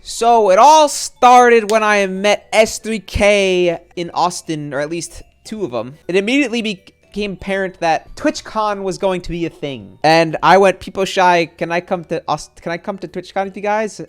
So it all started when I met S3K in Austin, or at least two of them. It immediately became apparent that TwitchCon was going to be a thing. And I went, people shy, can I come to TwitchCon with you guys?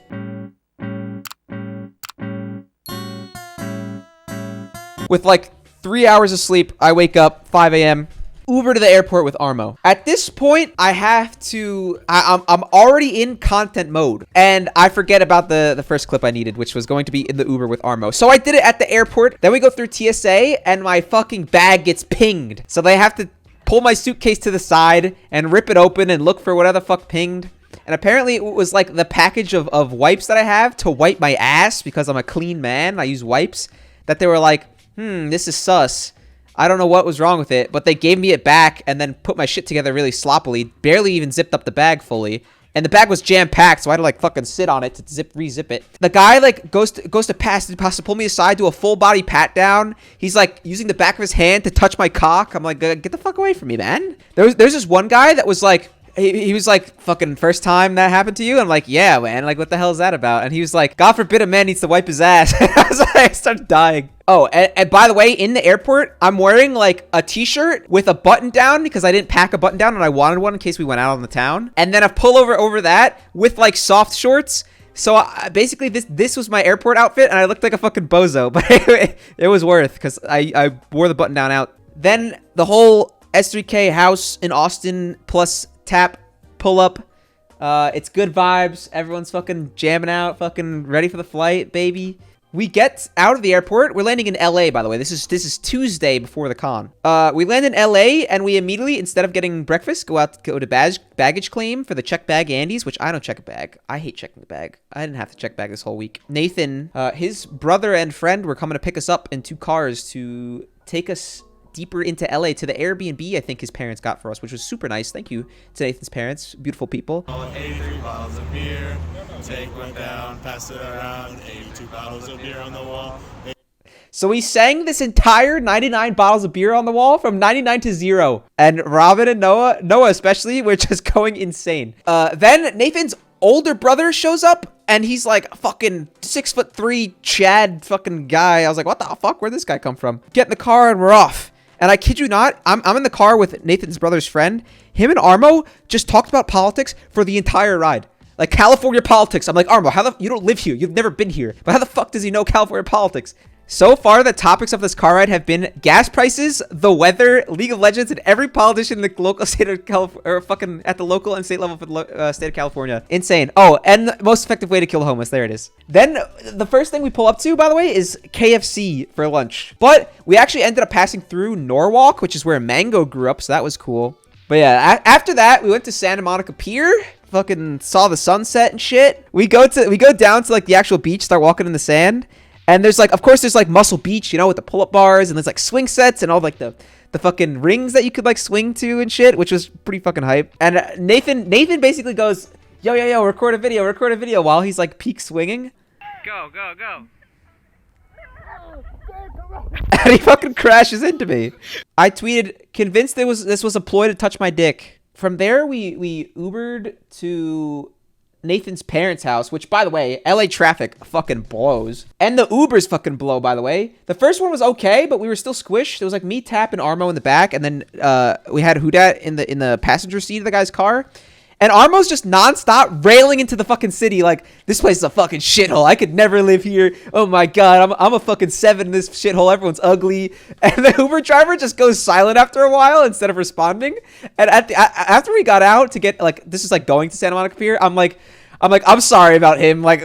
With like 3 hours of sleep, I wake up 5 a.m. Uber to the airport with Armo. At this point, I have to, I'm already in content mode, and I forget about the first clip I needed, which was going to be in the Uber with Armo. So I did it at the airport. Then we go through TSA, and my fucking bag gets pinged. So they have to pull my suitcase to the side and rip it open and look for whatever the fuck pinged. And apparently it was like the package of wipes that I have to wipe my ass because I'm a clean man. I use wipes. That they were like, this is sus. I don't know what was wrong with it, but they gave me it back and then put my shit together really sloppily. Barely even zipped up the bag fully. And the bag was jam-packed, so I had to like fucking sit on it to re-zip it. The guy like goes to pass to pull me aside, do a full body pat down. He's like using the back of his hand to touch my cock. I'm like, get the fuck away from me, man. There's this one guy that was like, he was like, fucking first time that happened to you? I'm like, yeah, man. Like, what the hell is that about? And he was like, God forbid a man needs to wipe his ass. I started dying. Oh, and by the way, in the airport, I'm wearing like a t-shirt with a button down because I didn't pack a button down and I wanted one in case we went out on the town. And then a pullover over that with like soft shorts. So basically this was my airport outfit and I looked like a fucking bozo, but it was worth because I wore the button down out. Then the whole S3K house in Austin plus tap pull up. It's good vibes. Everyone's fucking jamming out, fucking ready for the flight, baby. We get out of the airport. We're landing in LA, by the way. This is Tuesday before the con. We land in LA and we immediately, instead of getting breakfast, go to baggage claim for the check bag Andy's, which I don't check a bag. I hate checking the bag. I didn't have to check bag this whole week. Nathan, his brother and friend were coming to pick us up in 2 cars to take us deeper into LA to the Airbnb I think his parents got for us, which was super nice. Thank you to Nathan's parents. Beautiful people. 83 bottles of beer, take one down, pass it around, 82 bottles of beer on the wall. So we sang this entire 99 bottles of beer on the wall from 99 to 0. And Robin and Noah especially, were just going insane. Then Nathan's older brother shows up and he's like fucking 6'3" Chad fucking guy. I was like, what the fuck? Where'd this guy come from? Get in the car and we're off. And I kid you not, I'm in the car with Nathan's brother's friend. Him and Armo just talked about politics for the entire ride. Like California politics. I'm like, Armo, you don't live here. You've never been here. But how the fuck does he know California politics? So far, the topics of this car ride have been gas prices, the weather, League of Legends, and every politician in the local state of California, or fucking at the local and state level for the state of California. Insane. Oh, and the most effective way to kill homeless. There it is. Then the first thing we pull up to, by the way, is KFC for lunch. But we actually ended up passing through Norwalk, which is where Mango grew up, so that was cool. But yeah, after that, we went to Santa Monica Pier. Fucking saw the sunset and shit. We go down to like the actual beach, start walking in the sand. And there's like, of course, there's like Muscle Beach, you know, with the pull-up bars, and there's like swing sets and all like the fucking rings that you could like swing to and shit, which was pretty fucking hype. And Nathan basically goes, yo, record a video while he's like peak swinging. Go. And he fucking crashes into me. I tweeted, convinced this was a ploy to touch my dick. From there, we Ubered to Nathan's parents' house, which, by the way, LA traffic fucking blows. And the Ubers fucking blow, by the way. The first one was okay, but we were still squished. It was like me, Tap, and Armo in the back, and then we had Hudat in the passenger seat of the guy's car. And Armo's just nonstop railing into the fucking city like, this place is a fucking shithole. I could never live here. Oh my god, I'm a fucking 7 in this shithole. Everyone's ugly. And the Uber driver just goes silent after a while instead of responding. And after we got out to get, like, this is like going to Santa Monica Pier, I'm sorry about him. Like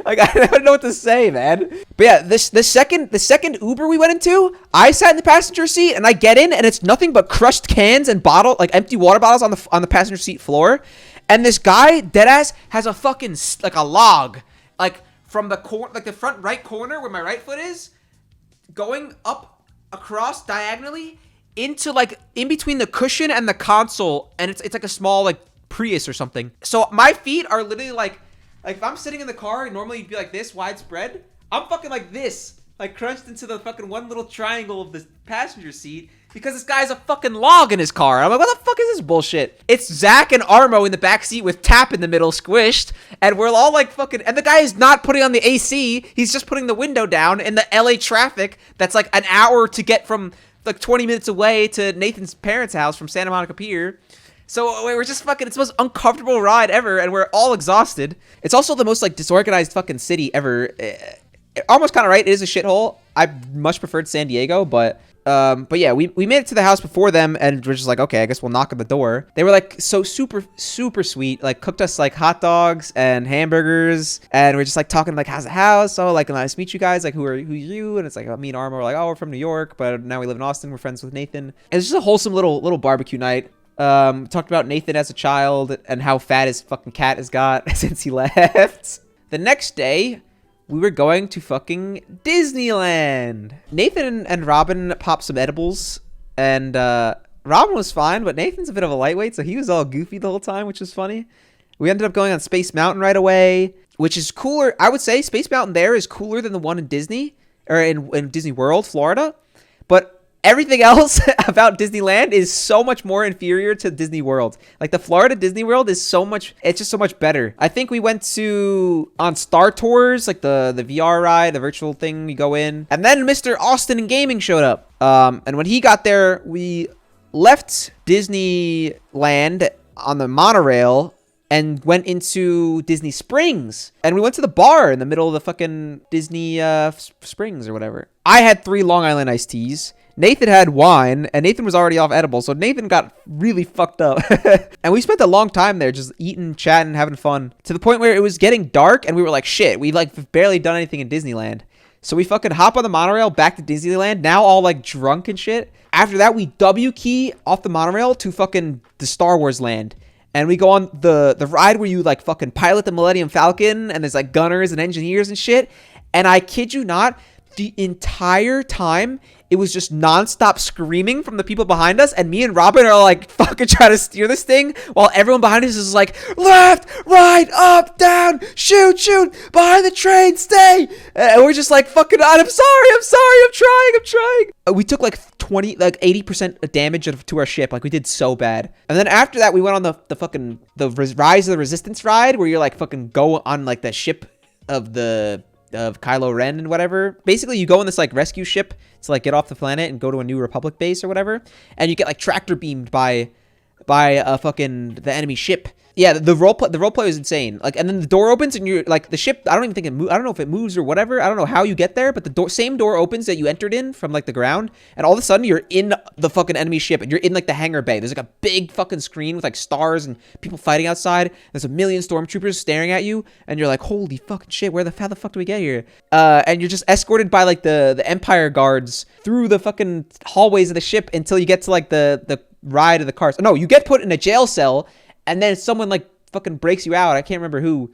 I don't know what to say, man. But yeah, the second Uber we went into, I sat in the passenger seat and I get in and it's nothing but crushed cans and like empty water bottles on the passenger seat floor. And this guy, deadass, has a fucking like a log, like from the like the front right corner where my right foot is, going up across diagonally into like in between the cushion and the console, and it's like a small like Prius or something. So my feet are literally like if I'm sitting in the car, normally you'd be like this, widespread. I'm fucking like this, like crunched into the fucking one little triangle of the passenger seat. because this guy has a fucking log in his car. I'm like, what the fuck is this bullshit? It's Zach and Armo in the backseat with Tap in the middle squished, and we're all like fucking, and the guy is not putting on the AC, he's just putting the window down in the LA traffic that's like an hour to get from like 20 minutes away to Nathan's parents' house from Santa Monica Pier. So we're just fucking, it's the most uncomfortable ride ever, and we're all exhausted. It's also the most like disorganized fucking city ever. Almost kind of right, it is a shithole. I much preferred San Diego, but yeah, we made it to the house before them, and we're just like, okay, I guess we'll knock on the door. They were like so super sweet, like cooked us like hot dogs and hamburgers, and we're just like talking like, how's the house? Oh, like, nice to meet you guys. Like, who are you? And it's like, me and Armo are like, oh, we're from New York, but now we live in Austin. We're friends with Nathan. And it's just a wholesome little barbecue night. Talked about Nathan as a child and how fat his fucking cat has got since he left. The next day, we were going to fucking Disneyland. Nathan and Robin popped some edibles, and Robin was fine, but Nathan's a bit of a lightweight, so he was all goofy the whole time, which was funny. We ended up going on Space Mountain right away, which is cooler. I would say Space Mountain there is cooler than the one in Disney, or in Disney World, Florida, but everything else about Disneyland is so much more inferior to Disney World. Like, the Florida Disney World is so much, it's just so much better. I think we went on Star Tours, like the VR ride, the virtual thing we go in. And then Mr. Austin and Gaming showed up. And when he got there, we left Disneyland on the monorail and went into Disney Springs. And we went to the bar in the middle of the fucking Disney Springs or whatever. I had 3 Long Island iced teas. Nathan had wine, and Nathan was already off edibles, so Nathan got really fucked up. And we spent a long time there just eating, chatting, having fun, to the point where it was getting dark, and we were like, shit, we like barely done anything in Disneyland. So we fucking hop on the monorail back to Disneyland, now all like drunk and shit. After that, we W key off the monorail to fucking the Star Wars land. And we go on the ride where you like fucking pilot the Millennium Falcon, and there's like gunners and engineers and shit. And I kid you not, the entire time, it was just nonstop screaming from the people behind us, and me and Robin are like fucking trying to steer this thing while everyone behind us is like, left, right, up, down, shoot, behind the train, stay. And we're just like, fucking, I'm sorry, I'm trying. We took like 80% damage to our ship. Like, we did so bad. And then after that, we went on the Rise of the Resistance ride, where you're like fucking go on like the ship of Kylo Ren and whatever. Basically, you go on this like rescue ship to like get off the planet and go to a New Republic base or whatever, and you get like tractor beamed by fucking the enemy ship. Yeah, the roleplay is insane. Like, and then the door opens and you're like, the ship, I don't even think it moves. I don't know if it moves or whatever. I don't know how you get there, but the same door opens that you entered in from like the ground, and all of a sudden you're in the fucking enemy ship, and you're in like the hangar bay. There's like a big fucking screen with like stars and people fighting outside. There's a million stormtroopers staring at you, and you're like, holy fucking shit, how the fuck do we get here? And you're just escorted by like the Empire guards through the fucking hallways of the ship until you get to like the ride of the cars. No, you get put in a jail cell, and then someone like fucking breaks you out. I can't remember who,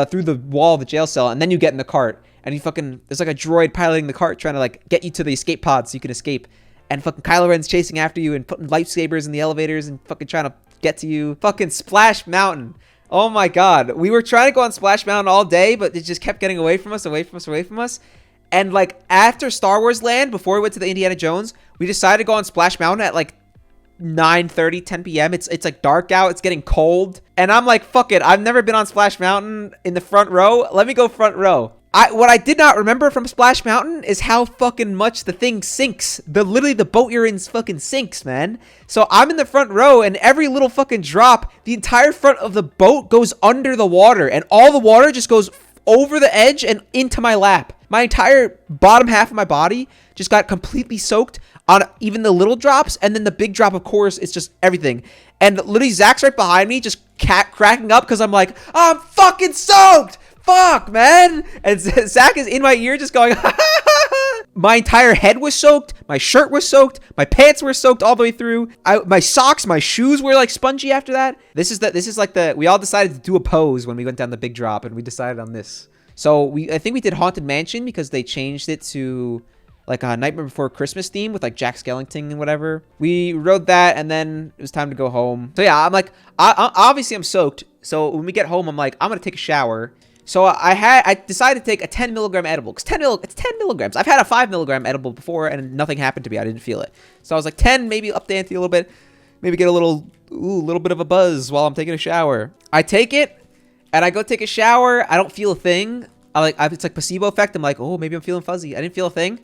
through the wall of the jail cell, and then you get in the cart, and there's like a droid piloting the cart trying to like get you to the escape pod so you can escape, and fucking Kylo Ren's chasing after you and putting lightsabers in the elevators and fucking trying to get to you. Fucking Splash Mountain. Oh my god. We were trying to go on Splash Mountain all day, but it just kept getting away from us. And like after Star Wars Land, before we went to the Indiana Jones, we decided to go on Splash Mountain at like 9:30, 10 p.m. It's like dark out. It's getting cold. And I'm like, fuck it. I've never been on Splash Mountain in the front row. Let me go front row. What I did not remember from Splash Mountain is how fucking much the thing sinks. Literally the boat you're in fucking sinks, man. So I'm in the front row, and every little fucking drop, the entire front of the boat goes under the water, and all the water just goes over the edge and into my lap. My entire bottom half of my body just got completely soaked on even the little drops, and then the big drop, of course, it's just everything. And literally Zach's right behind me, just cracking up because I'm like, I'm fucking soaked! Fuck, man! And Zach is in my ear just going, my entire head was soaked, my shirt was soaked, my pants were soaked all the way through, my socks, my shoes were like spongy after that. We all decided to do a pose when we went down the big drop, and we decided on this. So I think we did Haunted Mansion because they changed it to like a Nightmare Before Christmas theme with like Jack Skellington and whatever. We rode that, and then it was time to go home. So yeah, I'm like, obviously I'm soaked. So when we get home, I'm like, I'm gonna take a shower. So I decided to take a 10 milligram edible because it's 10 milligrams. I've had a 5 milligram edible before and nothing happened to me. I didn't feel it. So I was like 10, maybe up the ante a little bit, maybe get a little bit of a buzz while I'm taking a shower. I take it and I go take a shower. I don't feel a thing. It's like placebo effect. I'm like, oh, maybe I'm feeling fuzzy. I didn't feel a thing.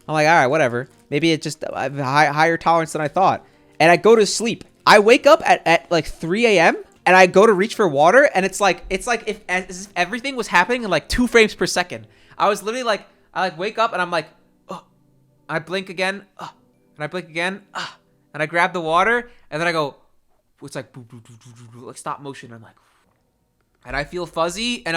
I'm like, all right, whatever. Maybe it just I have a higher tolerance than I thought. And I go to sleep. I wake up at like 3 a.m. and I go to reach for water, and it's like if as if everything was happening in like 2 frames per second. I was literally like, I like wake up and I'm like, oh, I blink again, and I blink again, and I grab the water, and then I go, it's like like stop motion. I'm like, and I feel fuzzy, and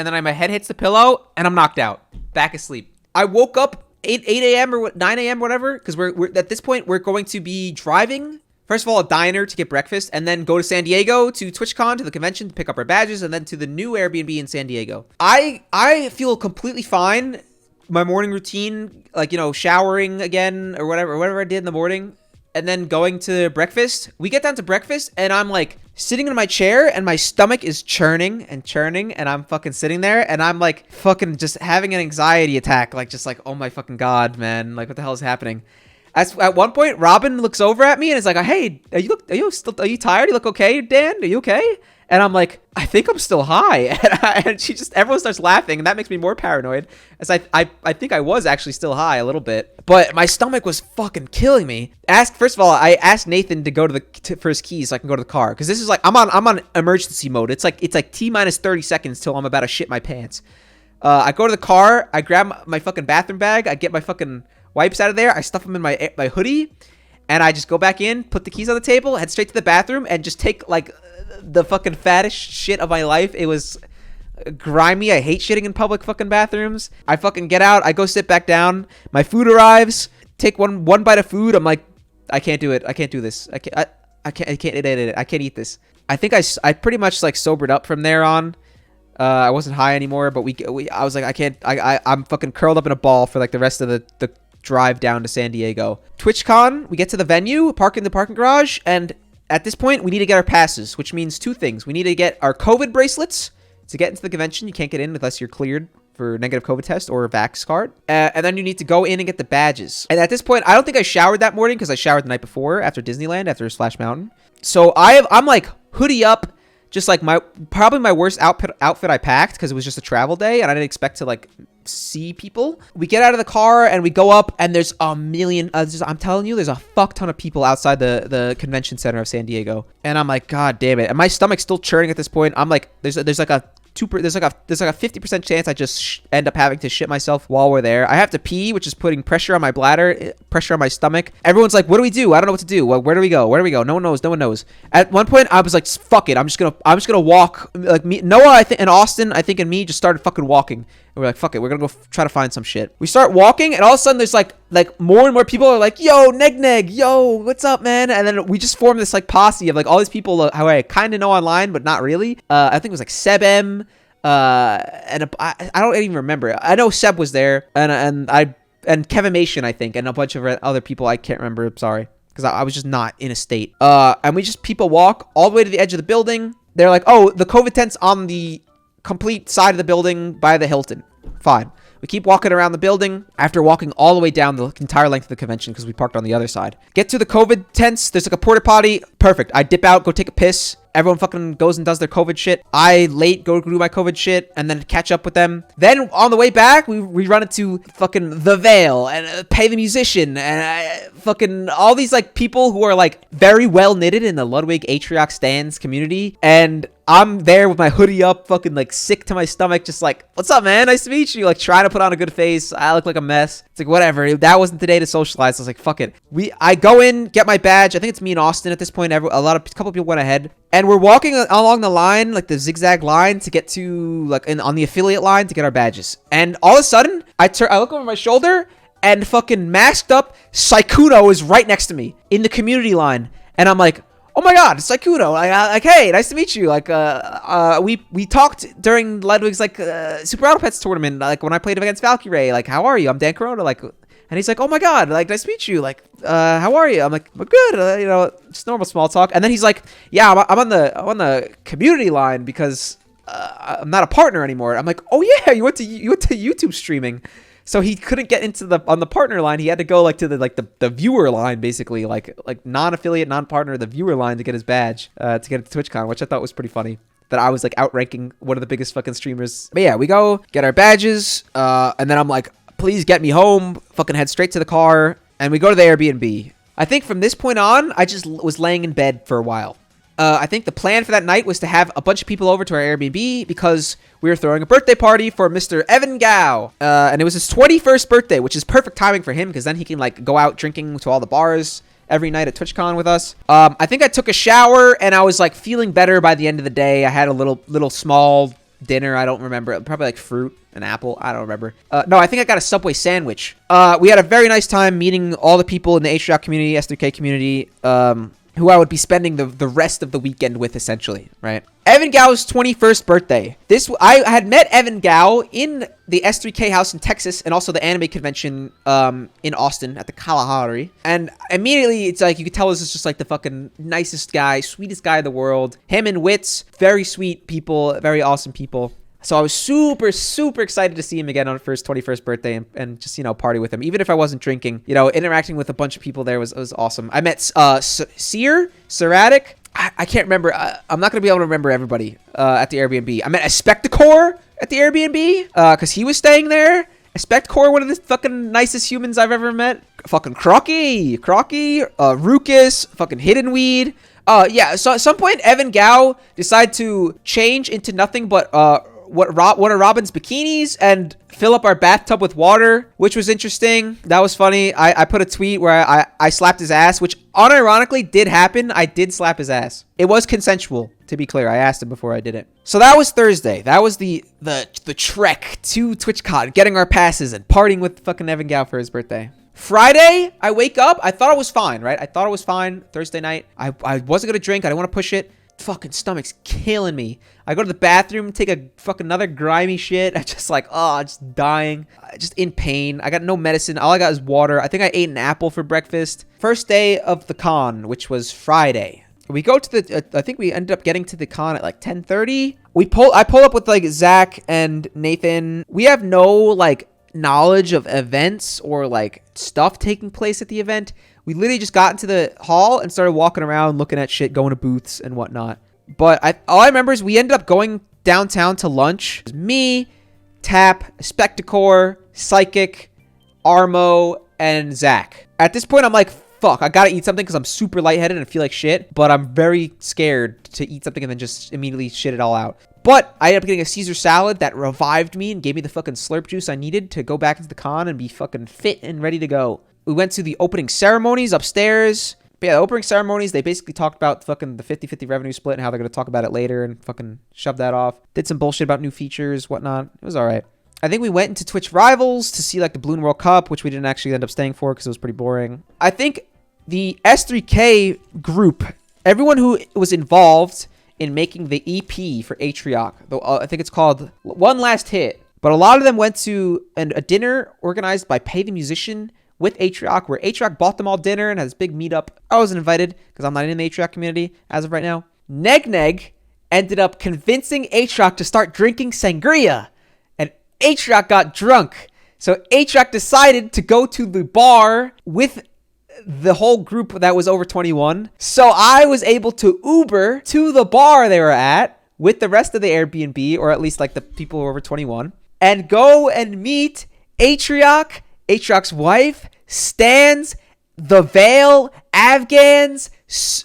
then my head hits the pillow, and I'm knocked out, back asleep. I woke up 8 a.m. or 9 a.m. whatever, because we're at this point we're going to be driving. First of all, a diner to get breakfast, and then go to San Diego to TwitchCon, to the convention, to pick up our badges, and then to the new Airbnb in San Diego. I feel completely fine. My morning routine, like, you know, showering again or whatever I did in the morning, and then going to breakfast. We get down to breakfast, and I'm like sitting in my chair, and my stomach is churning, and I'm fucking sitting there, and I'm like fucking just having an anxiety attack, like just like, oh my fucking God, man, like what the hell is happening? At one point, Robin looks over at me and is like, "Hey, are you tired? You look okay, Dan? Are you okay?" And I'm like, "I think I'm still high." And everyone starts laughing, and that makes me more paranoid, as I think I was actually still high a little bit, but my stomach was fucking killing me. First of all, I asked Nathan to go for his keys so I can go to the car, because this is like I'm on emergency mode. It's like T-minus 30 seconds till I'm about to shit my pants. I go to the car, I grab my fucking bathroom bag, I get my fucking wipes out of there, I stuff them in my hoodie, and I just go back in, put the keys on the table, head straight to the bathroom, and just take like the fucking fattest shit of my life. It was grimy. I hate shitting in public fucking bathrooms. I fucking get out, I go sit back down, my food arrives, take one bite of food. I'm like, I can't do it. I can't do this. I can't eat this. I think I pretty much like sobered up from there on. I wasn't high anymore, but I was like, I'm fucking curled up in a ball for like the rest of the drive down to San Diego. TwitchCon, we get to the venue, park in the parking garage, and at this point, we need to get our passes, which means 2 things. We need to get our COVID bracelets to get into the convention. You can't get in unless you're cleared for negative COVID test or a vax card. And then you need to go in and get the badges. And at this point, I don't think I showered that morning, because I showered the night before after Disneyland, after Splash Mountain. So I'm like hoodie up, just like probably my worst outfit I packed, because it was just a travel day and I didn't expect to like see people. We get out of the car and we go up, and there's a million, I'm telling you, there's a fuck ton of people outside the convention center of San Diego. And I'm like, God damn it. And my stomach's still churning at this point. I'm like, there's like a 50% chance I just end up having to shit myself while we're there. I have to pee, which is putting pressure on my bladder, pressure on my stomach. Everyone's like, what do we do? I don't know what to do. Where do we go? No one knows. At one point, I was like, fuck it. I'm just gonna walk. Like me, Noah, I think, and Austin, I think, and me just started fucking walking. And we're like, fuck it. We're gonna go try to find some shit. We start walking, and all of a sudden, there's like more and more people are like, yo, Neg, yo, what's up, man? And then we just formed this like posse of like all these people who I kind of know online, but not really. I think it was like Sebem, and I don't even remember. I know Seb was there, and Kevin Mation, I think, and a bunch of other people I can't remember. I'm sorry, because I was just not in a state. And we just people walk all the way to the edge of the building. They're like, oh, the COVID tent's on the complete side of the building by the Hilton. Fine. We keep walking around the building after walking all the way down the entire length of the convention, because we parked on the other side. Get to the COVID tents. There's like a porta potty. Perfect. I dip out, go take a piss. Everyone fucking goes and does their COVID shit. I go do my COVID shit and then catch up with them. Then on the way back, we run into fucking The Veil and Pay the Musician and fucking all these like people who are like very well knitted in the Ludwig Atriox stands community. And I'm there with my hoodie up, fucking like sick to my stomach, just like, what's up, man? Nice to meet you. Like trying to put on a good face. I look like a mess. It's like, whatever. That wasn't the day to socialize. I was like, fuck it. I go in, get my badge. I think it's me and Austin at this point. A couple people went ahead. And we're walking along the line, like the zigzag line, to get to like on the affiliate line to get our badges. And all of a sudden, I look over my shoulder, and fucking masked up Saikuno is right next to me in the community line. And I'm like, oh my God, it's Saikuno. Like, hey, nice to meet you. Like, we talked during Ludwig's like Super Auto Pets tournament, like when I played against Valkyrie. Like, how are you? I'm DanCorona. Like. And he's like, oh my God, like, nice to meet you. Like, how are you? I'm like, well, good. You know, just normal small talk. And then he's like, yeah, I'm on the community line because I'm not a partner anymore. I'm like, oh yeah, you went to YouTube streaming. So he couldn't get into on the partner line. He had to go like to the viewer line, basically, like non-affiliate, non-partner, the viewer line to get his badge to get to TwitchCon, which I thought was pretty funny. That I was like outranking one of the biggest fucking streamers. But yeah, we go get our badges, and then I'm like, please get me home. Fucking head straight to the car, and we go to the Airbnb. I think from this point on, I just was laying in bed for a while. I think the plan for that night was to have a bunch of people over to our Airbnb because we were throwing a birthday party for Mr. Evan Gao. And it was his 21st birthday, which is perfect timing for him because then he can like go out drinking to all the bars every night at TwitchCon with us. I think I took a shower and I was like feeling better by the end of the day. I had a little small dinner. I don't remember. Probably like fruit, an apple. I don't remember. No, I think I got a Subway sandwich. We had a very nice time meeting all the people in the H3K community, S3K community, who I would be spending the rest of the weekend with, essentially, right? Evan Gao's 21st birthday. I had met Evan Gao in the S3K house in Texas and also the anime convention in Austin at the Kalahari. And immediately, it's like, you could tell this is just like the fucking nicest guy, sweetest guy in the world. Him and Wits, very sweet people, very awesome people. So I was super, super excited to see him again for his 21st birthday and just, you know, party with him. Even if I wasn't drinking, you know, interacting with a bunch of people there was awesome. I met Seratic. I can't remember. I'm not going to be able to remember everybody at the Airbnb. I met a Spectacore at the Airbnb because he was staying there. A Spectacore, one of the fucking nicest humans I've ever met. Fucking Crocky, Ruckus, fucking Hidden Weed. Yeah, so at some point, Evan Gao decided to change into nothing but one of Robin's bikinis and fill up our bathtub with water, which was interesting. That was funny. I put a tweet where I slapped his ass, which unironically did happen. I did slap his ass. It was consensual, to be clear. I asked him before I did it. So that was Thursday. That was the trek to TwitchCon, getting our passes and partying with fucking Evan Gao for his birthday. Friday, I wake up. I thought it was fine, right? I thought it was fine Thursday night. I wasn't going to drink. I didn't want to push it. Fucking stomach's killing me. I go to the bathroom, take a fucking another grimy shit. I just like, just dying. Just in pain. I got no medicine. All I got is water. I think I ate an apple for breakfast. First day of the con, which was Friday. We go to I think we ended up getting to the con at like 10:30. I pull up with like Zach and Nathan. We have no like knowledge of events or like stuff taking place at the event. We literally just got into the hall and started walking around, looking at shit, going to booths and whatnot. But all I remember is we ended up going downtown to lunch. It was me, Tap, Spectacore, Psychic, Armo, and Zach. At this point, I'm like, fuck, I gotta eat something because I'm super lightheaded and feel like shit. But I'm very scared to eat something and then just immediately shit it all out. But I ended up getting a Caesar salad that revived me and gave me the fucking slurp juice I needed to go back into the con and be fucking fit and ready to go. We went to the opening ceremonies upstairs. But yeah, the opening ceremonies, they basically talked about fucking the 50-50 revenue split and how they're going to talk about it later and fucking shove that off. Did some bullshit about new features, whatnot. It was all right. I think we went into Twitch Rivals to see like the Balloon World Cup, which we didn't actually end up staying for because it was pretty boring. I think the S3K group, everyone who was involved in making the EP for Atrioc, though I think it's called One Last Hit, but a lot of them went to a dinner organized by Pay the Musician with Atrioc, where Atrioc bought them all dinner and had this big meetup. I wasn't invited because I'm not in the Atrioc community as of right now. Neg ended up convincing Atrioc to start drinking sangria, and Atrioc got drunk. So Atrioc decided to go to the bar with the whole group that was over 21. So I was able to Uber to the bar they were at with the rest of the Airbnb, or at least like the people who were over 21, and go and meet Atrioc, Atrioc's wife, Stans, The Veil, Afghans,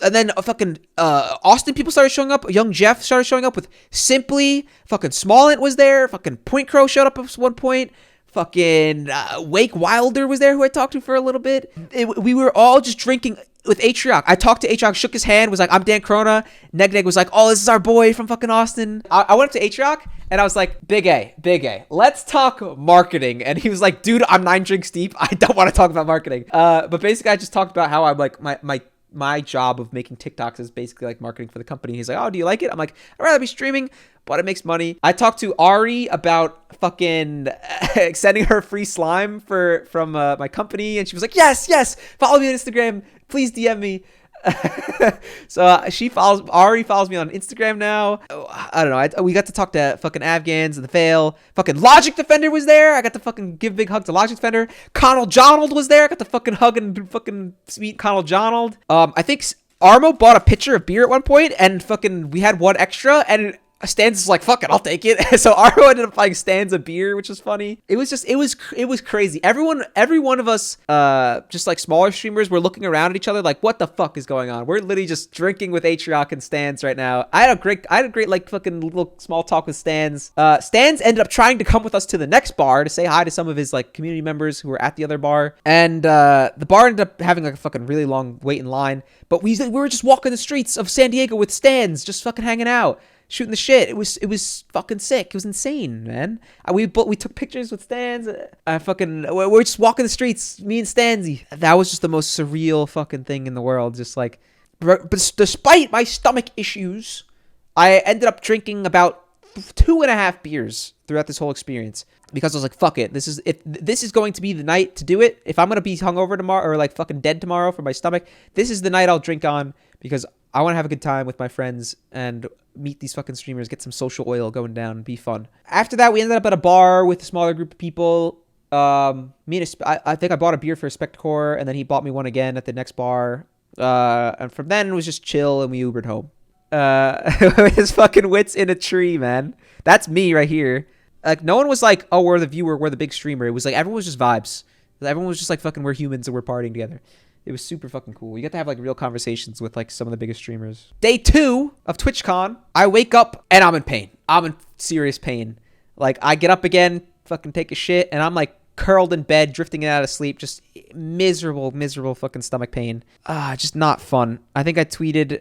and then fucking Austin people started showing up. Young Jeff started showing up with Simply. Fucking Smollett was there. Fucking Point Crow showed up at one point. Fucking Wake Wilder was there, who I talked to for a little bit. We were all just drinking with Atrioc. I talked to Atrioc, shook his hand, was like, I'm DanCorona. Neg was like, oh, this is our boy from fucking Austin. I went up to Atrioc and I was like, Big A, let's talk marketing. And he was like, dude, I'm 9 drinks deep. I don't want to talk about marketing. But basically I just talked about how I'm like, my job of making TikToks is basically like marketing for the company. He's like, oh, do you like it? I'm like, I'd rather be streaming, but it makes money. I talked to Ari about fucking sending her free slime from my company. And she was like, yes, follow me on Instagram. Please DM me. So she already follows me on Instagram now. I don't know. We got to talk to fucking Afghans and the Fail. Fucking Logic Defender was there. I got to fucking give a big hug to Logic Defender. Connell Jonald was there. I got to fucking hug and fucking meet Connell Jonald. I think Armo bought a pitcher of beer at one point, and fucking we had one extra, and Stans is like, fuck it, I'll take it. So Armo ended up buying Stans a beer, which was funny. It was crazy. Every one of us, just like smaller streamers, were looking around at each other like, what the fuck is going on? We're literally just drinking with Atrioc and Stans right now. I had a great like fucking little small talk with Stans. Stans ended up trying to come with us to the next bar to say hi to some of his like community members who were at the other bar. And the bar ended up having like a fucking really long wait in line. But we were just walking the streets of San Diego with Stans, just fucking hanging out, shooting the shit. It was fucking sick. It was insane, man. We took pictures with Stans. We're just walking the streets, me and Stansy. That was just the most surreal fucking thing in the world. Just like, but despite my stomach issues, I ended up drinking about 2.5 beers throughout this whole experience, because I was like, fuck it. This is going to be the night to do it. If I'm going to be hungover tomorrow or like fucking dead tomorrow for my stomach, this is the night I'll drink on, because I want to have a good time with my friends and meet these fucking streamers, get some social oil going down, be fun. After that, we ended up at a bar with a smaller group of people. I think I bought a beer for Spectacor, and then he bought me one again at the next bar. And from then it was just chill, and we Ubered home. His fucking wits in a tree, man. That's me right here. Like, no one was like, oh, we're the viewer, we're the big streamer. It was like, everyone was just vibes. Everyone was just like, fucking, we're humans and we're partying together. It was super fucking cool. You get to have like real conversations with like some of the biggest streamers. Day 2 of TwitchCon, I wake up and I'm in pain. I'm in serious pain. Like, I get up again, fucking take a shit, and I'm like curled in bed, drifting out of sleep, just miserable fucking stomach pain. Just not fun. I think I tweeted,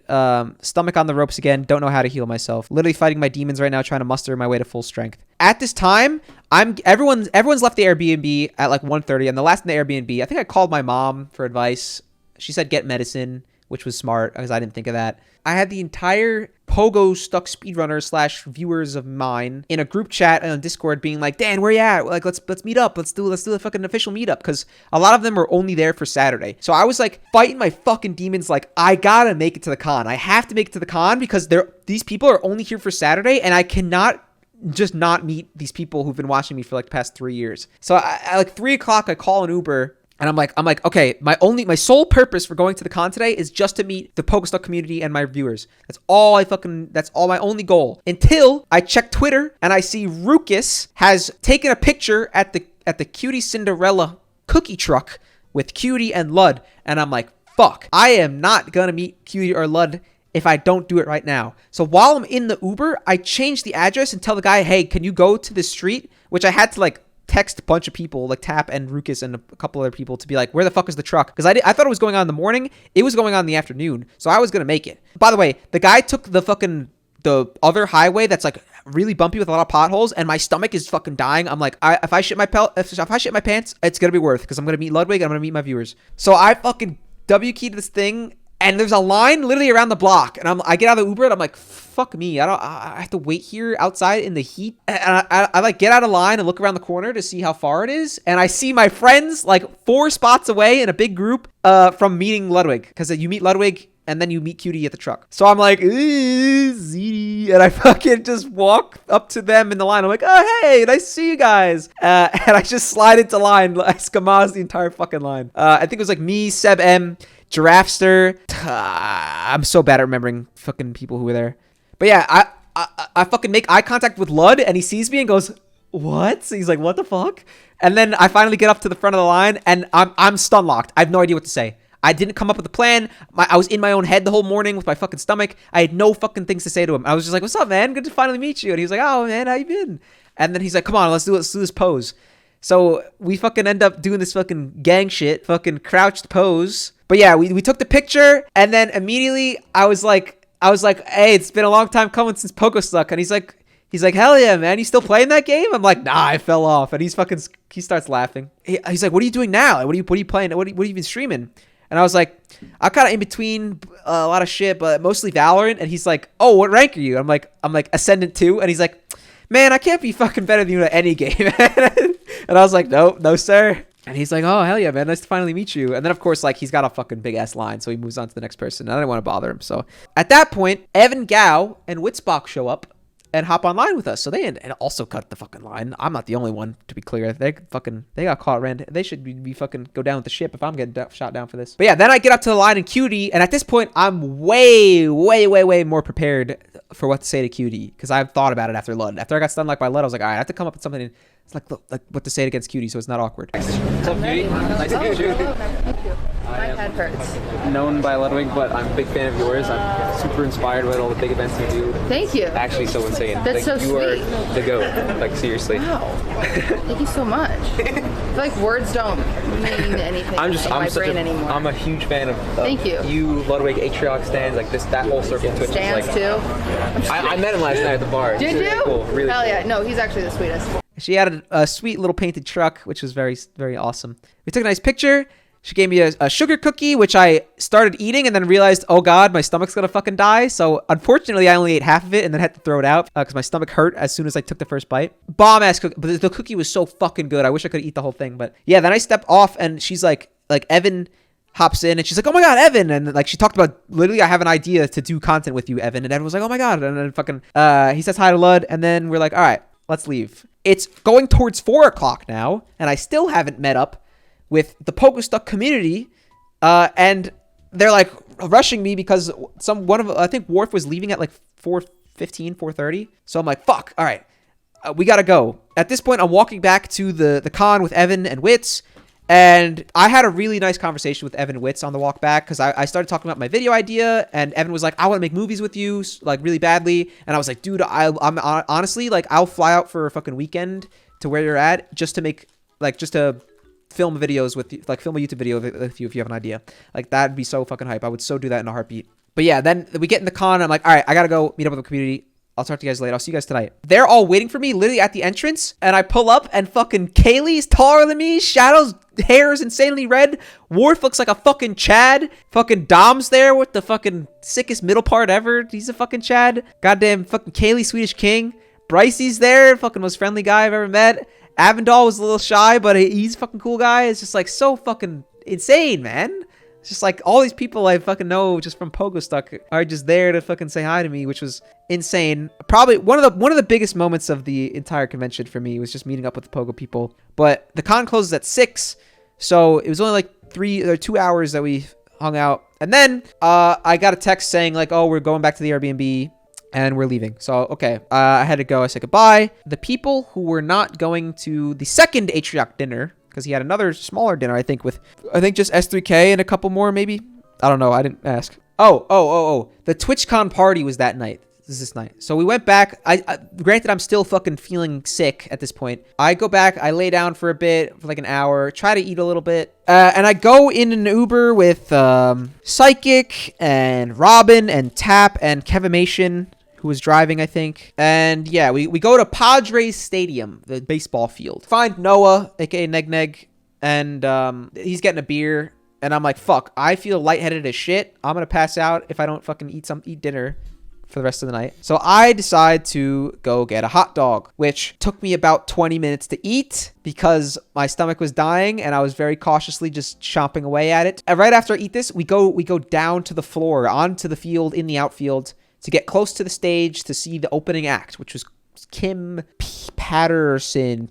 stomach on the ropes again, don't know how to heal myself. Literally fighting my demons right now, trying to muster my way to full strength. At this time, everyone's left the Airbnb at like 1:30, and the last in the Airbnb, I think I called my mom for advice. She said get medicine, which was smart because I didn't think of that. I had the entire Pogo Stuck speedrunner / viewers of mine in a group chat on Discord being like, Dan, where you at? Like, let's meet up. Let's do a fucking official meetup, because a lot of them are only there for Saturday. So I was like fighting my fucking demons, like, I gotta make it to the con. I have to make it to the con because these people are only here for Saturday, and I cannot just not meet these people who've been watching me for like the past 3 years. So at like 3 o'clock, I call an Uber. And I'm like, okay, my sole purpose for going to the con today is just to meet the Pokestock community and my viewers. That's all my only goal. Until I check Twitter and I see Rukus has taken a picture at the Cutie Cinderella cookie truck with Cutie and Lud. And I'm like, fuck, I am not gonna meet Cutie or Lud if I don't do it right now. So while I'm in the Uber, I change the address and tell the guy, hey, can you go to this street? Which I had to like text a bunch of people, like Tap and Rukus and a couple other people, to be like, where the fuck is the truck? Because I thought it was going on in the morning. It was going on in the afternoon. So I was going to make it. By the way, the guy took the other highway that's like really bumpy with a lot of potholes, and my stomach is fucking dying. I'm like, if I shit my pants, it's going to be worth, because I'm going to meet Ludwig and I'm going to meet my viewers. So I fucking W-keyed this thing, and there's a line literally around the block, and I get out of the Uber and I'm like, fuck me, I have to wait here outside in the heat. And I like get out of line and look around the corner to see how far it is, and I see my friends like 4 spots away in a big group from meeting Ludwig, because you meet Ludwig and then you meet Cutie at the truck. So I'm like, ZD, and I fucking just walk up to them in the line. I'm like, oh, hey, nice to see you guys. And I just slide into line. I skamaz the entire fucking line. I think it was like me, Seb M, Giraffester. I'm so bad at remembering fucking people who were there. But yeah, I fucking make eye contact with Lud, and he sees me and goes, what? So he's like, what the fuck? And then I finally get up to the front of the line, and I'm stun locked. I have no idea what to say. I didn't come up with a plan. I was in my own head the whole morning with my fucking stomach. I had no fucking things to say to him. I was just like, what's up, man? Good to finally meet you. And he was like, oh, man, how you been? And then he's like, come on, let's do this pose. So we fucking end up doing this fucking gang shit, fucking crouched pose. But yeah, we took the picture, and then immediately I was like, hey, it's been a long time coming since Pokestuck. And he's like, hell yeah, man, you still playing that game? I'm like, nah, I fell off. And he starts laughing. He's like, what are you doing now? What are you playing? What have you been streaming? And I was like, I'm kind of in between a lot of shit, but mostly Valorant. And he's like, oh, what rank are you? I'm like Ascendant 2. And he's like, man, I can't be fucking better than you at any game. And I was like, no, sir. And he's like, oh, hell yeah, man. Nice to finally meet you. And then, of course, like, he's got a fucking big-ass line, so he moves on to the next person. I didn't want to bother him. So at that point, Evan Gao and Witzbach show up and hop online with us. So they and also cut the fucking line. I'm not the only one, to be clear. They got caught red. They should be fucking go down with the ship if I'm getting shot down for this. But yeah, then I get up to the line in Cutie, and at this point, I'm way more prepared for what to say to Cutie, because I've thought about it after Lud. After I got stunned like by Lud, I was like, all right, I have to come up with something. It's like what to say against Cutie, so it's not awkward. What's up, Cutie? Nice to meet you. My head hurts. Known by Ludwig, but I'm a big fan of yours. I'm super inspired by all the big events you do. Thank you. Actually, so insane. That's so you sweet. are the GOAT. Like, seriously. Wow. Thank you so much. I feel like words don't mean anything in my brain anymore. I'm a huge fan of Thank you. You, Ludwig, Atrioc stands, like that whole circle of Twitch. Stands is like, too. I met him last night at the bar. Did you? Really cool. Really Hell cool. yeah. No, he's actually the sweetest. She added a sweet little painted truck, which was very awesome. We took a nice picture. She gave me a sugar cookie, which I started eating and then realized, oh God, my stomach's gonna fucking die. So unfortunately, I only ate half of it and then had to throw it out because my stomach hurt as soon as I took the first bite. Bomb ass cookie, but the cookie was so fucking good. I wish I could eat the whole thing, but yeah. Then I stepped off and she's like Evan hops in and she's like, oh my God, Evan. And like she talked about, literally, I have an idea to do content with you, Evan. And Evan was like, oh my God. And then fucking he says hi to Lud, and then we're like, all right, let's leave. It's going towards 4 o'clock now, and I still haven't met up with the Pokestuck community, and they're like rushing me because I think Worf was leaving at like 4:15, 4:30. So I'm like, fuck, all right, we gotta go. At this point, I'm walking back to the con with Evan and Witz, and I had a really nice conversation with Evan Witz on the walk back because I started talking about my video idea, and Evan was like, I want to make movies with you, like, really badly. And I was like, dude, I'm honestly, like, I'll fly out for a fucking weekend to where you're at just to film videos with you, like film a YouTube video with you if you have an idea. Like, that'd be so fucking hype. I would so do that in a heartbeat. But yeah, then we get in the con, and I'm like, all right, I gotta go meet up with the community. I'll talk to you guys later. I'll see you guys tonight. They're all waiting for me literally at the entrance, and I pull up and fucking Kaylee's taller than me. Shadow's hair is insanely red. Worf looks like a fucking Chad. Fucking Dom's there with the fucking sickest middle part ever. He's a fucking Chad. Goddamn fucking Kaylee, Swedish King. Brycey's there. Fucking most friendly guy I've ever met. Avondale was a little shy, but he's a fucking cool guy. It's just like so fucking insane, man. It's just like all these people I fucking know just from Pokestuck are just there to fucking say hi to me, which was insane. Probably one of the biggest moments of the entire convention for me was just meeting up with the Pogo people. But the con closes at 6, so it was only like 2 hours that we hung out. And then I got a text saying like, oh, we're going back to the Airbnb and we're leaving. So, okay, I had to go. I said goodbye. The people who were not going to the second Atrioc dinner, because he had another smaller dinner, I think just S3K and a couple more, maybe. I don't know. I didn't ask. Oh. The TwitchCon party was that night. This night. So we went back. Granted, I'm still fucking feeling sick at this point. I go back. I lay down for a bit, for like an hour, try to eat a little bit. And I go in an Uber with Psychic and Robin and Tap and Kevimation, who was driving, I think. And yeah, we go to Padres Stadium, the baseball field. Find Noah, aka Neg Neg, and he's getting a beer. And I'm like, fuck, I feel lightheaded as shit. I'm gonna pass out if I don't fucking eat dinner for the rest of the night. So I decide to go get a hot dog, which took me about 20 minutes to eat because my stomach was dying and I was very cautiously just chomping away at it. And right after I eat this, we go down to the floor, onto the field, in the outfield, to get close to the stage to see the opening act, which was Kim Patterson,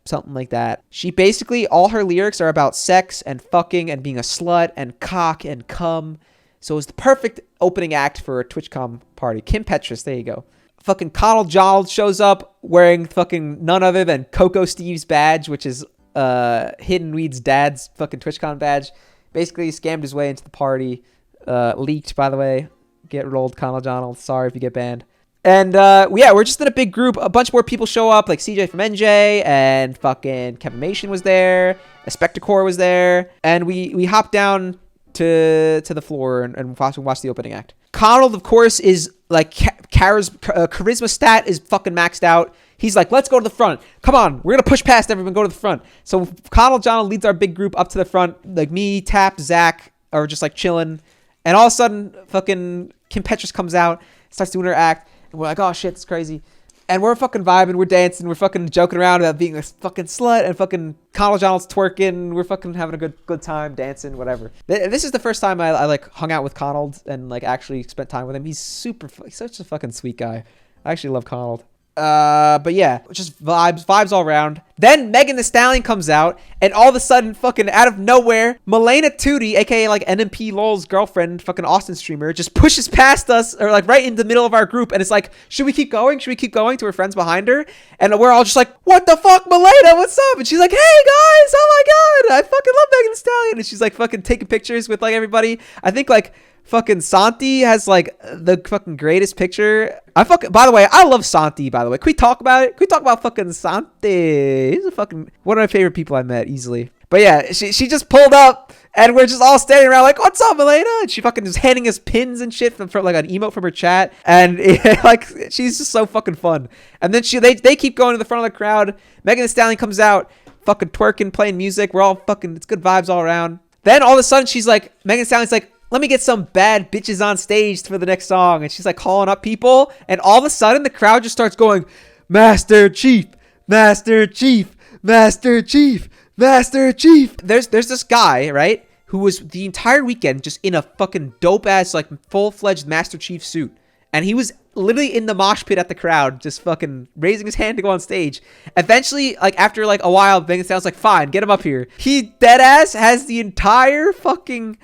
something like that. She basically, all her lyrics are about sex and fucking and being a slut and cock and cum. So it was the perfect opening act for a TwitchCon party. Kim Petras, there you go. Fucking Connell Donald shows up wearing fucking none other than Coco Steve's badge, which is Hidden Weed's dad's fucking TwitchCon badge. Basically, he scammed his way into the party. Leaked, by the way. Get rolled, Connell Donald. Sorry if you get banned. And yeah, we're just in a big group. A bunch more people show up, like CJ from NJ, and fucking Kevimation was there. A Spectacore was there. And we hopped down to the floor and watch the opening act. Connell, of course, is like Kara's charisma stat is fucking maxed out. He's like, let's go to the front. Come on, we're gonna push past everyone, go to the front. So Connell John leads our big group up to the front. Like me, Tap, Zach are just like chilling. And all of a sudden, fucking Kim Petras comes out, starts doing her act. And we're like, oh shit, it's crazy. And we're fucking vibing, we're dancing, we're fucking joking around about being a fucking slut, and fucking Connell John's twerking. We're fucking having a good time, dancing, whatever. This is the first time I like hung out with Connell and like actually spent time with him. He's such a fucking sweet guy. I actually love Connell. But yeah, just vibes all around. Then Megan Thee Stallion comes out, and all of a sudden, fucking out of nowhere, Milena Tootie, aka like NMP Lol's girlfriend, fucking Austin streamer, just pushes past us, or like right in the middle of our group, and it's like, should we keep going? Should we keep going? To her friends behind her, and we're all just like, what the fuck, Milena? What's up? And she's like, hey guys, oh my god, I fucking love Megan Thee Stallion, and she's like fucking taking pictures with like everybody. I think like fucking Santi has like the fucking greatest picture. By the way, I love Santi, by the way. Can we talk about it? Can we talk about fucking Santi? He's a fucking one of my favorite people I met easily. But yeah, she just pulled up and we're just all standing around like, what's up, Milena? And she fucking just handing us pins and shit from like an emote from her chat. And like, she's just so fucking fun. And then they keep going to the front of the crowd. Megan Thee Stallion comes out, fucking twerking, playing music. We're all fucking, it's good vibes all around. Then all of a sudden she's like, Megan Thee Stallion's like, let me get some bad bitches on stage for the next song. And she's like calling up people. And all of a sudden the crowd just starts going, Master Chief, Master Chief, Master Chief, Master Chief. There's this guy, right, who was the entire weekend just in a fucking dope ass, like full-fledged Master Chief suit. And he was literally in the mosh pit at the crowd, just fucking raising his hand to go on stage. Eventually, like after like a while, Megan Thee Stallion's like, fine, get him up here. He dead ass has the entire fucking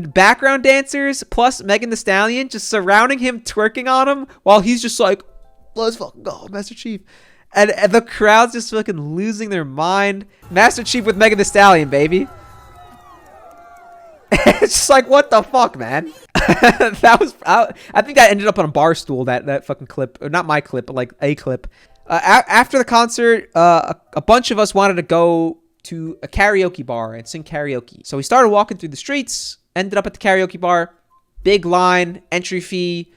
background dancers plus Megan Thee Stallion just surrounding him, twerking on him, while he's just like, let's fucking go, Master Chief. And the crowd's just fucking losing their mind. Master Chief with Megan Thee Stallion, baby. It's just like, what the fuck, man? I think that ended up on a bar stool, that fucking clip. Or not my clip, but like a clip. After the concert, a bunch of us wanted to go to a karaoke bar and sing karaoke. So we started walking through the streets, ended up at the karaoke bar. Big line, entry fee.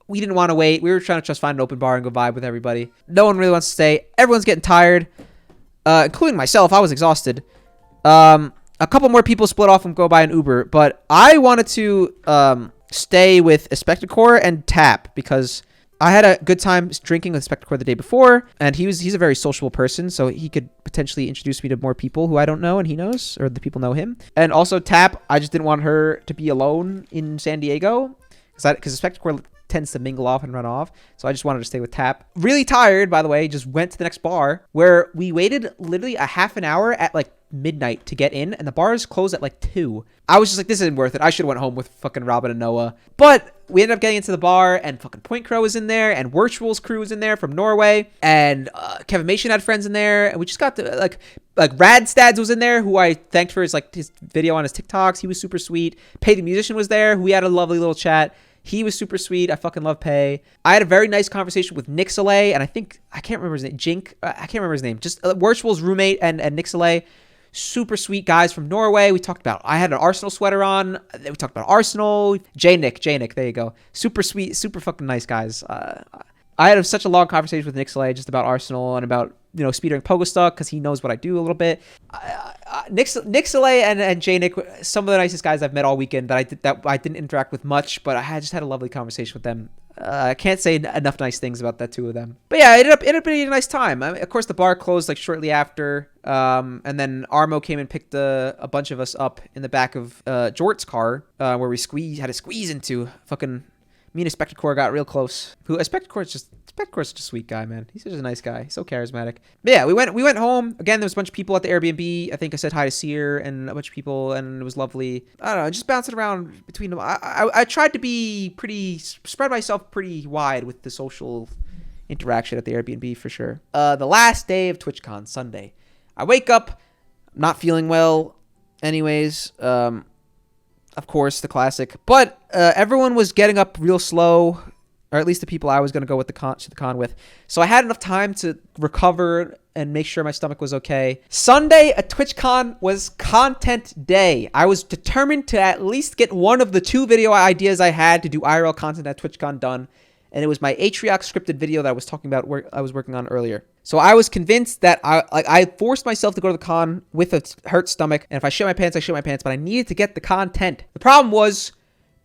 We didn't want to wait. We were trying to just find an open bar and go vibe with everybody. No one really wants to stay. Everyone's getting tired, including myself. I was exhausted. A couple more people split off and go by an Uber, but I wanted to stay with Spectacore and Tap because I had a good time drinking with Spectacore the day before, and he's a very sociable person, so he could potentially introduce me to more people who I don't know and he knows, or the people know him. And also Tap, I just didn't want her to be alone in San Diego because Spectacore tends to mingle off and run off, so I just wanted to stay with Tap. Really tired, by the way, just went to the next bar where we waited literally a half an hour at like midnight to get in, and the bars closed at like 2. I was just like, this isn't worth it. I should have went home with fucking Robin and Noah. But we ended up getting into the bar, and fucking Point Crow was in there, and Virtual's crew was in there from Norway, and Kevin Mation had friends in there, and we just got to like Radstads was in there, who I thanked for his video on his TikToks. He was super sweet. Pay the Musician was there, who we had a lovely little chat. He was super sweet. I fucking love Pay. I had a very nice conversation with Nick Soleil, and I can't remember his name. Jink. I can't remember his name. Just Virtual's roommate and Nick Soleil. Super sweet guys from Norway. I had an Arsenal sweater on. We talked about Arsenal. J-Nick, there you go. Super sweet, super fucking nice guys. I had such a long conversation with Nick Soleil just about Arsenal and about, speedrunning Pogostuck because he knows what I do a little bit. Nick Soleil and J-Nick, some of the nicest guys I've met all weekend that I didn't interact with much, but I just had a lovely conversation with them. I can't say enough nice things about that two of them. But yeah, it ended up being a nice time. Of course, the bar closed like shortly after. And then Armo came and picked a bunch of us up in the back of Jort's car, where we had to squeeze into. Fucking me and Spectacore got real close. Spectacore's just a sweet guy, man. He's just a nice guy. He's so charismatic. But yeah, we went home. Again, there was a bunch of people at the Airbnb. I think I said hi to Seer and a bunch of people, and it was lovely. I don't know, just bouncing around between them. I tried to spread myself pretty wide with the social interaction at the Airbnb for sure. The last day of TwitchCon, Sunday. I wake up, not feeling well anyways. Of course, the classic. But everyone was getting up real slow, or at least the people I was going to go to the con with. So I had enough time to recover and make sure my stomach was okay. Sunday at TwitchCon was content day. I was determined to at least get one of the 2 video ideas I had to do IRL content at TwitchCon done. And it was my Atrioc scripted video that I was talking about I was working on earlier. So I was convinced that I forced myself to go to the con with a hurt stomach. And if I shit my pants, I shit my pants. But I needed to get the content. The problem was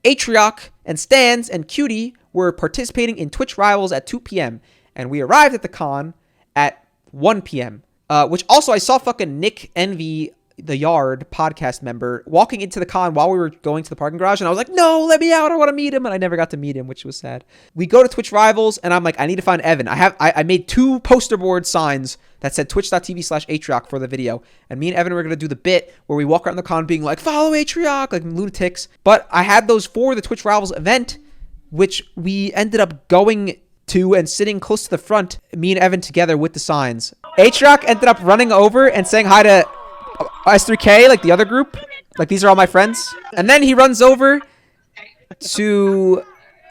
Atrioc and Stans and Cutie were participating in Twitch Rivals at 2 p.m. And we arrived at the con at 1 p.m. Which also I saw fucking Nick Envy, the Yard podcast member, walking into the con while we were going to the parking garage, and I was like, no, let me out, I want to meet him, and I never got to meet him, which was sad. We go to Twitch Rivals, and I'm like, I need to find Evan. I made 2 poster board signs that said twitch.tv/Atrioc for the video, and me and Evan were going to do the bit where we walk around the con being like, follow Atrioc, like lunatics, but I had those for the Twitch Rivals event, which we ended up going to and sitting close to the front, me and Evan together with the signs. Atrioc ended up running over and saying hi to S3K, like the other group, like these are all my friends, and then he runs over to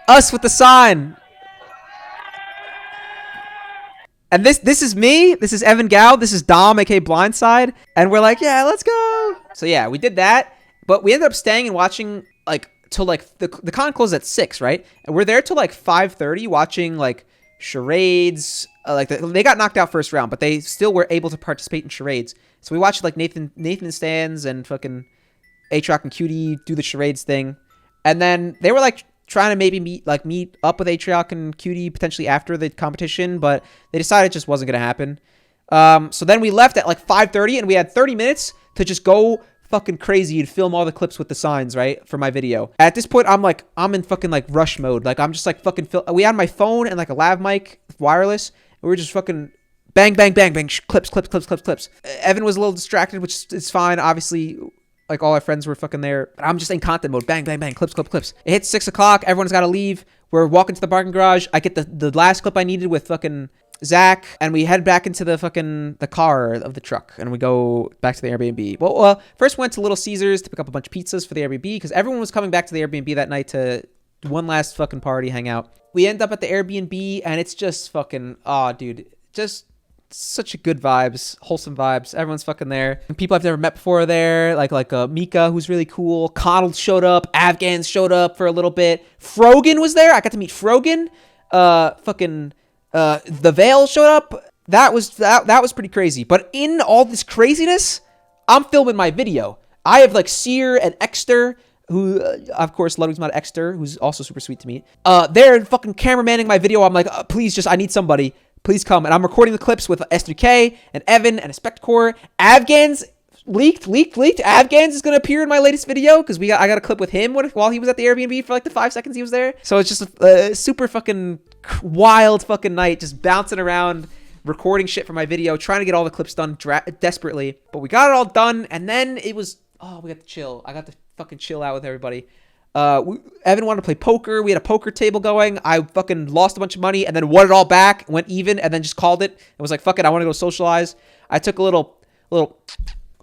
us with the sign, and this is me, this is Evan Gow, this is Dom aka Blindside, and we're like, yeah, let's go. So yeah, we did that, but we ended up staying and watching like till like the con closed at 6, right? And we're there till like 5:30 watching like charades. Like they got knocked out first round, but they still were able to participate in charades. So we watched like Nathan Stands and fucking Atrioc and Cutie do the charades thing, and then they were like trying to maybe meet up with Atrioc and Cutie potentially after the competition, but they decided it just wasn't gonna happen. So then we left at like 5:30, and we had 30 minutes to just go fucking crazy and film all the clips with the signs, right, for my video. At this point, I'm in fucking like rush mode. Like I'm just like fucking we had my phone and like a lav mic, wireless. We were just fucking bang, bang, bang, bang, clips. Evan was a little distracted, which is fine. Obviously, like all our friends were fucking there. But I'm just in content mode. Bang, bang, bang, clips. It hits 6 o'clock. Everyone's got to leave. We're walking to the parking garage. I get the last clip I needed with fucking Zach, and we head back into the car of the truck, and we go back to the Airbnb. Well, first went to Little Caesars to pick up a bunch of pizzas for the Airbnb because everyone was coming back to the Airbnb that night to one last fucking party, hang out. We end up at the Airbnb, and it's just fucking, oh, dude, just such a good vibes, wholesome vibes. Everyone's fucking there. And people I've never met before are there, like Mika, who's really cool. Connell showed up. Afghans showed up for a little bit. Frogan was there. I got to meet Frogan. The Veil showed up. That was pretty crazy. But in all this craziness, I'm filming my video. I have like Seer and Exter, who, of course, Ludwig's mod Exter, who's also super sweet to meet. They're fucking cameramanning my video. I'm like, please, I need somebody. Please come. And I'm recording the clips with S3K and Evan and a Spectcore. Afghans leaked. Afghans is going to appear in my latest video because I got a clip with him while he was at the Airbnb for like the 5 seconds he was there. So it's just a super fucking wild fucking night, just bouncing around, recording shit for my video, trying to get all the clips done desperately. But we got it all done, and then it was, we got to chill. I got to fucking chill out with everybody. Evan wanted to play poker. We had a poker table going. I fucking lost a bunch of money and then won it all back, went even, and then just called it. It was like, fuck it, I want to go socialize. I took a little.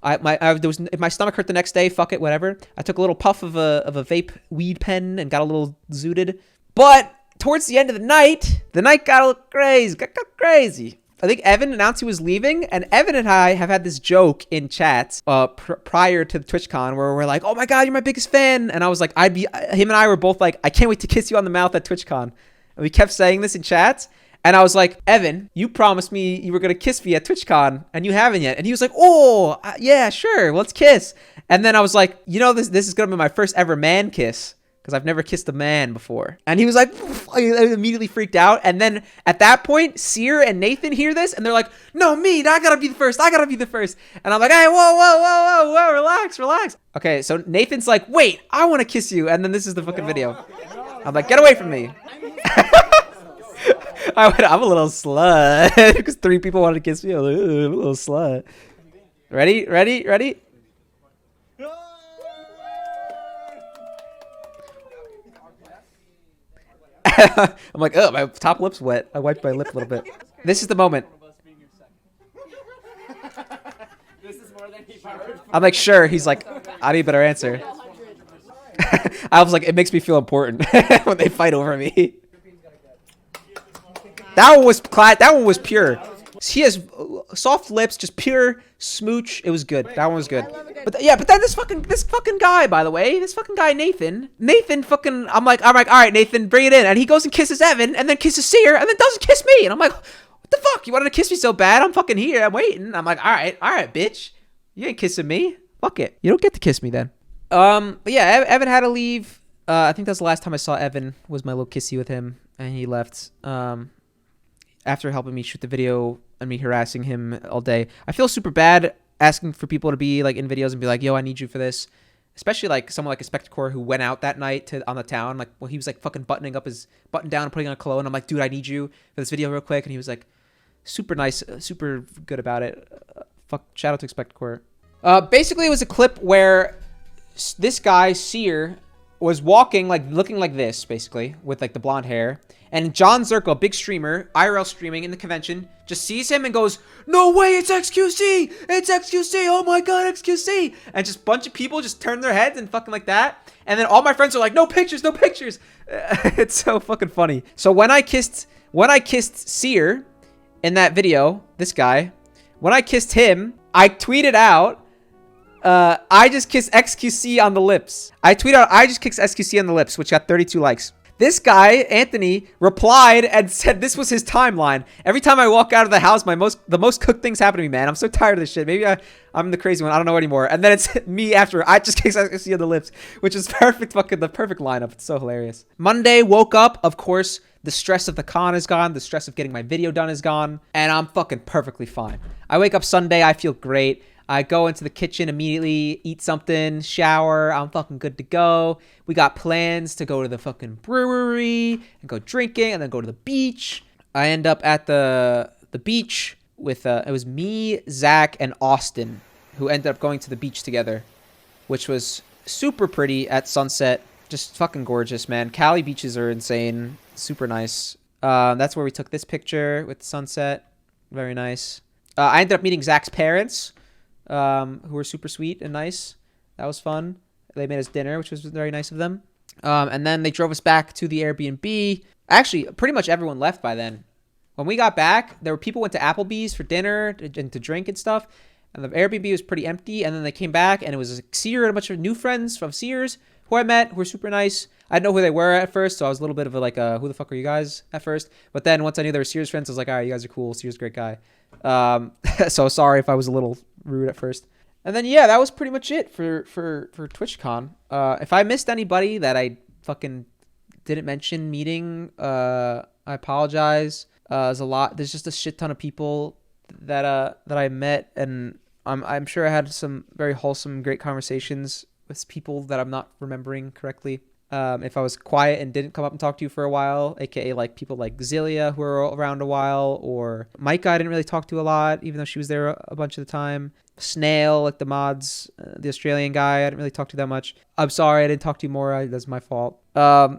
If my stomach hurt the next day, fuck it, whatever. I took a little puff of a vape weed pen and got a little zooted. But towards the end of the night got a little crazy. Got crazy. I think Evan announced he was leaving, and Evan and I have had this joke in chats prior to the TwitchCon where we're like, oh my god, you're my biggest fan. And I was like, him and I were both like, I can't wait to kiss you on the mouth at TwitchCon. And we kept saying this in chats. And I was like, Evan, you promised me you were going to kiss me at TwitchCon, and you haven't yet. And he was like, oh, yeah, sure, let's kiss. And then I was like, this is going to be my first ever man kiss, because I've never kissed a man before. And he was like, I immediately freaked out. And then at that point, Seer and Nathan hear this, and they're like, no, me, I got to be the first. And I'm like, hey, whoa, relax. Okay, so Nathan's like, wait, I want to kiss you. And then this is the fucking video. I'm like, get away from me. I'm a little slut because 3 people wanted to kiss me. I'm like, I'm a little slut. Ready? I'm like, oh, my top lip's wet. I wiped my lip a little bit. This is the moment. I'm like, sure. He's like, I need a better answer. I was like, it makes me feel important when they fight over me. That one was pure. He has soft lips, just pure smooch. It was good. That one was good. But then this fucking guy, by the way, Nathan fucking, I'm like, all right, Nathan, bring it in. And he goes and kisses Evan, and then kisses Seer, and then doesn't kiss me. And I'm like, what the fuck? You wanted to kiss me so bad? I'm fucking here. I'm waiting. I'm like, all right, bitch. You ain't kissing me. Fuck it. You don't get to kiss me then. But yeah, Evan had to leave. I think that's the last time I saw Evan, was my little kissy with him, and he left after helping me shoot the video and me harassing him all day. I feel super bad asking for people to be like in videos and be like, yo, I need you for this. Especially like someone like a Spectacore who went out that night on the town. Like, well, he was like fucking button down and putting on a cologne. I'm like, dude, I need you for this video real quick. And he was like super nice, super good about it. Shout out to Spectacore. Basically, it was a clip where this guy, Seer, was walking, like looking like this, basically, with like the blonde hair. And John Zirko, a big streamer, IRL streaming in the convention, just sees him and goes, no way, it's XQC! It's XQC! Oh my god, XQC! And just a bunch of people just turn their heads and fucking like that. And then all my friends are like, no pictures, no pictures! It's so fucking funny. So when I kissed Seer in that video, this guy, when I kissed him, I tweeted out, I just kissed XQC on the lips. I tweeted out, I just kissed XQC on the lips, which got 32 likes. This guy, Anthony, replied and said this was his timeline. Every time I walk out of the house, the most cooked things happen to me, man. I'm so tired of this shit. Maybe I'm the crazy one. I don't know anymore. And then it's me after I just kissed XQC on the lips, which is perfect, fucking the perfect lineup. It's so hilarious. Monday, woke up, of course. The stress of the con is gone. The stress of getting my video done is gone. And I'm fucking perfectly fine. I wake up Sunday. I feel great. I go into the kitchen immediately, eat something, shower. I'm fucking good to go. We got plans to go to the fucking brewery and go drinking and then go to the beach. I end up at the beach with, it was me, Zach, and Austin who ended up going to the beach together, which was super pretty at sunset. Just fucking gorgeous, man. Cali beaches are insane. Super nice. That's where we took this picture with the sunset. Very nice. I ended up meeting Zach's parents, who were super sweet and nice. That was fun. They made us dinner, which was very nice of them. And then they drove us back to the Airbnb. Actually, pretty much everyone left by then. When we got back, there were people went to Applebee's for dinner and to drink and stuff. And the Airbnb was pretty empty. And then they came back, and it was Seer and a bunch of new friends from Sears who I met, who were super nice. I didn't know who they were at first, so I was a little bit of who the fuck are you guys at first? But then once I knew they were Sears friends, I was like, all right, you guys are cool. Sears, great guy. So sorry if I was a little rude at first. And then, yeah, that was pretty much it for TwitchCon. If I missed anybody that I fucking didn't mention meeting, I apologize. There's just a shit ton of people that I met, and I'm sure I had some very wholesome, great conversations with people that I'm not remembering correctly. If I was quiet and didn't come up and talk to you for a while, aka like people like Zilia who were around a while, or Micah I didn't really talk to a lot, even though she was there a bunch of the time. Snail, like the mods, the Australian guy, I didn't really talk to that much. I'm sorry I didn't talk to you more. That's my fault.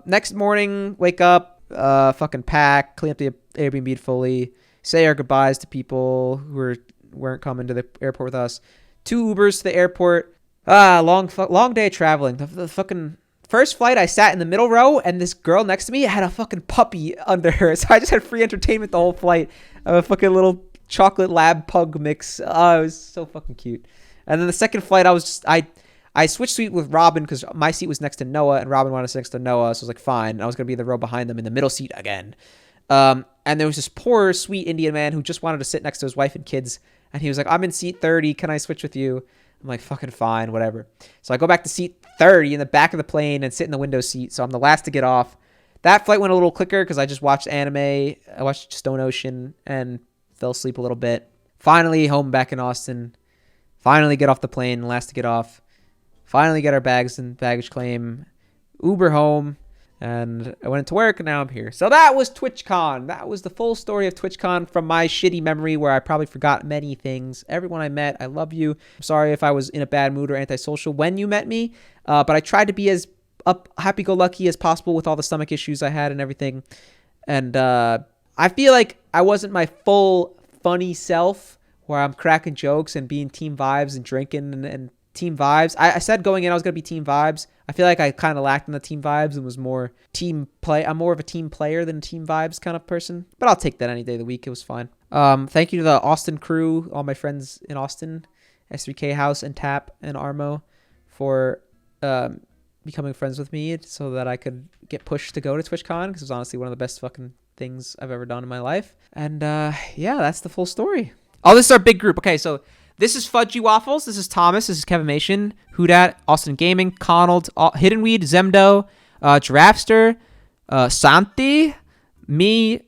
Next morning, wake up, fucking pack, clean up the Airbnb fully, say our goodbyes to people who weren't coming to the airport with us. 2 Ubers to the airport. Long day of traveling. The fucking first flight, I sat in the middle row, and this girl next to me had a fucking puppy under her. So I just had free entertainment the whole flight of a fucking little chocolate lab pug mix. Oh, it was so fucking cute. And then the second flight, I switched seat with Robin because my seat was next to Noah, and Robin wanted to sit next to Noah. So I was like, fine. I was going to be in the row behind them in the middle seat again. And there was this poor, sweet Indian man who just wanted to sit next to his wife and kids. And he was like, I'm in seat 30. Can I switch with you? I'm like, fucking fine, whatever. So I go back to seat 30 in the back of the plane and sit in the window seat. So I'm the last to get off. That flight went a little quicker because I just watched anime. I watched Stone Ocean and fell asleep a little bit. Finally home back in Austin. Finally get off the plane, last to get off. Finally get our bags and baggage claim. Uber home. And I went into work, and now I'm here. So that was TwitchCon. That was the full story of TwitchCon from my shitty memory where I probably forgot many things. Everyone I met, I love you. I'm sorry if I was in a bad mood or antisocial when you met me. But I tried to be as happy-go-lucky as possible with all the stomach issues I had and everything. And I feel like I wasn't my full funny self where I'm cracking jokes and being team vibes and drinking and team vibes. I said going in I was going to be team vibes. I feel like I kind of lacked in the team vibes and was more team play. I'm more of a team player than a team vibes kind of person, but I'll take that any day of the week. It was fine. Thank you to the Austin crew, all my friends in Austin, S3K House and Tap and Armo for becoming friends with me so that I could get pushed to go to TwitchCon because it was honestly one of the best fucking things I've ever done in my life. And yeah, that's the full story. Oh, this is our big group. Okay, so this is Fudgy Waffles. This is Thomas. This is Kevin Mation, Hoodat, Austin Gaming, Conald, Hidden Weed, Zemdo, Draftster, Santi, me.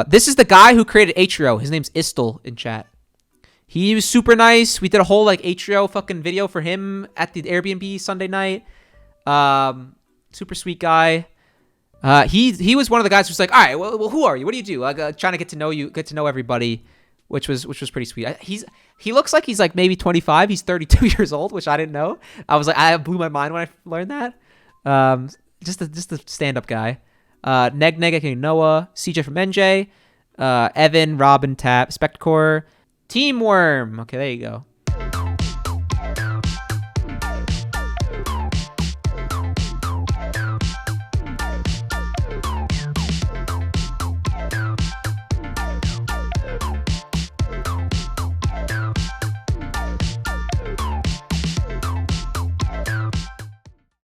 This is the guy who created Atrio. His name's Istel in chat. He was super nice. We did a whole like Atrio fucking video for him at the Airbnb Sunday night. Super sweet guy. He was one of the guys who's like, all right, well, who are you? What do you do? Like, trying to get to know everybody, which was pretty sweet. He looks like he's like maybe 25. He's 32 years old, which I didn't know. I was like, I blew my mind when I learned that. Just a stand-up guy. Neg Noah, CJ from NJ, Evan, Robin, Tap, Spectcore, Team Worm. Okay, there you go.